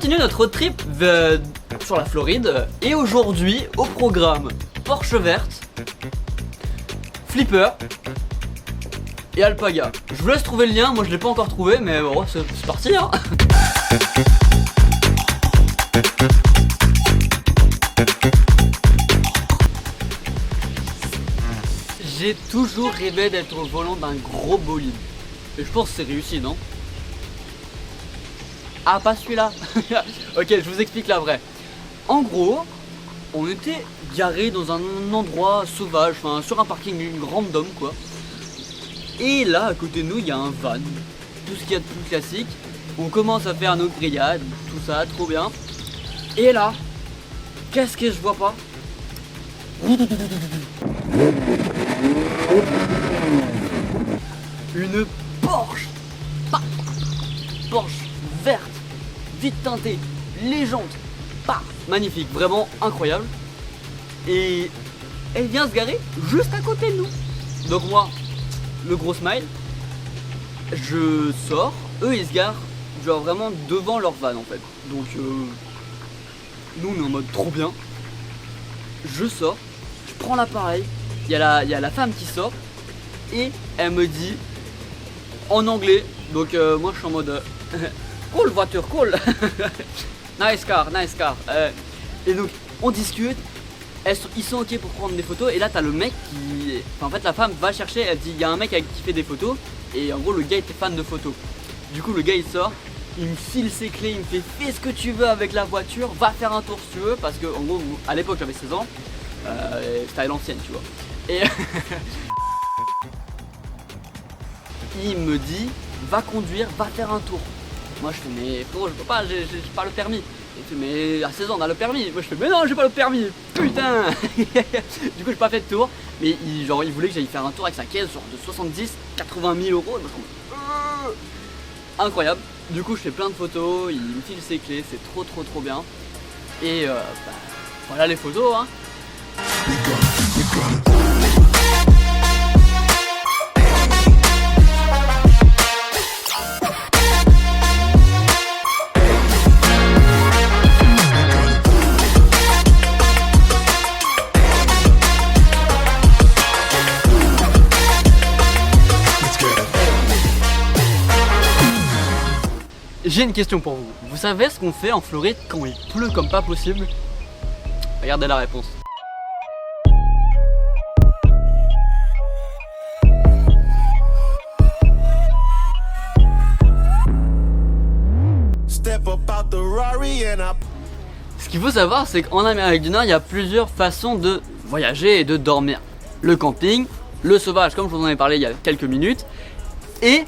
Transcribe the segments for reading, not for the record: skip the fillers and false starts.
continue notre road trip sur la Floride. Et aujourd'hui, au programme, Porsche verte, Flipper et Alpaga. Je vous laisse trouver le lien, moi je l'ai pas encore trouvé, mais bon, c'est parti hein. J'ai toujours rêvé d'être au volant d'un gros bolide. Et je pense que c'est réussi, non? Ah, pas celui-là. Ok, je vous explique la vraie. En gros, on était garé dans un endroit sauvage, enfin sur un parking random quoi. Et là, à côté de nous, il y a un van. Tout ce qu'il y a de plus classique. On commence à faire nos grillades, tout ça, trop bien. Et là, qu'est-ce que je vois pas? Une Porsche. Porsche verte, vite teintée, légende. Magnifique, vraiment incroyable. Et elle vient se garer juste à côté de nous. Donc moi, le gros smile, je sors, eux ils se garent genre vraiment devant leur van en fait. Donc nous on est en mode trop bien. Je sors, je prends l'appareil, il y a la femme qui sort et elle me dit en anglais, donc moi je suis en mode cool voiture, cool. Nice car, nice car. Et donc on discute, ils sont ok pour prendre des photos et là t'as le mec qui... Enfin, en fait la femme va chercher, elle dit il y a un mec qui fait des photos et en gros le gars était fan de photos. Du coup le gars il sort, il me file ses clés, il me fait fais ce que tu veux avec la voiture, va faire un tour si tu veux parce que en gros à l'époque j'avais 16 ans, c'était à l'ancienne tu vois. Et il me dit va conduire, va faire un tour. Moi je fais mais frérot je peux pas, j'ai pas le permis. Il fait mais à 16 ans on a le permis. Moi je fais mais non j'ai pas le permis. Putain. Du coup j'ai pas fait de tour. Mais il voulait que j'aille faire un tour avec sa caisse genre de 70-80 000 euros. Incroyable. Du coup je fais plein de photos, il me file ses clés, c'est trop bien. Et voilà les photos hein. J'ai une question pour vous. Vous savez ce qu'on fait en Floride quand il pleut comme pas possible? Regardez la réponse. Ce qu'il faut savoir, c'est qu'en Amérique du Nord, il y a plusieurs façons de voyager et de dormir. Le camping, le sauvage, comme je vous en ai parlé il y a quelques minutes, et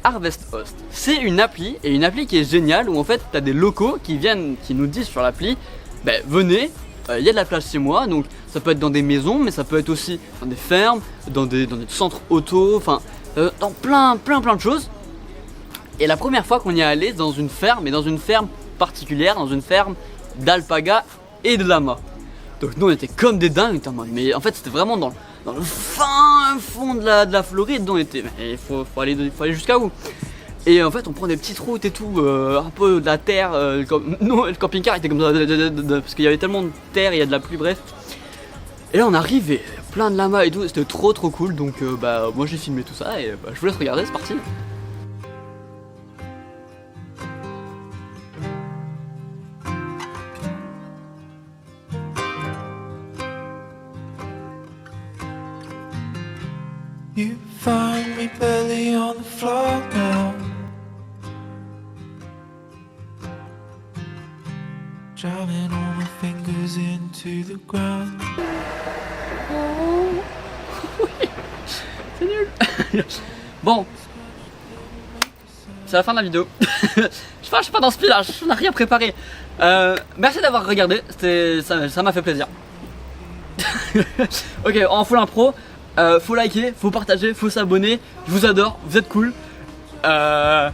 Harvest Host. C'est une appli, et une appli qui est géniale, où en fait, tu as des locaux qui viennent, qui nous disent sur l'appli, venez, il y a de la place chez moi, donc ça peut être dans des maisons, mais ça peut être aussi dans des fermes, dans des centres auto, enfin, dans plein de choses. Et la première fois qu'on y est allé dans une ferme, et dans une ferme particulière, dans une ferme d'alpaga et de lama. Donc nous on était comme des dingues, mais en fait c'était vraiment dans le fin fond de la Floride, dont on était, mais il faut aller jusqu'à où. Et en fait on prend des petites routes et tout, un peu de la terre, non, le camping-car était comme ça, parce qu'il y avait tellement de terre, il y a de la pluie, bref. Et là on arrive et plein de lamas et tout, c'était trop cool, donc moi j'ai filmé tout ça et je vous laisse regarder, c'est parti. You find me barely on the floor now, drowning all my fingers into the ground. C'est nul. Bon, c'est la fin de la vidéo. Je suis pas dans ce là, on n'a rien préparé. Merci d'avoir regardé, ça m'a fait plaisir. Ok, en full impro. Faut liker, faut partager, faut s'abonner. Je vous adore, vous êtes cool. Fin.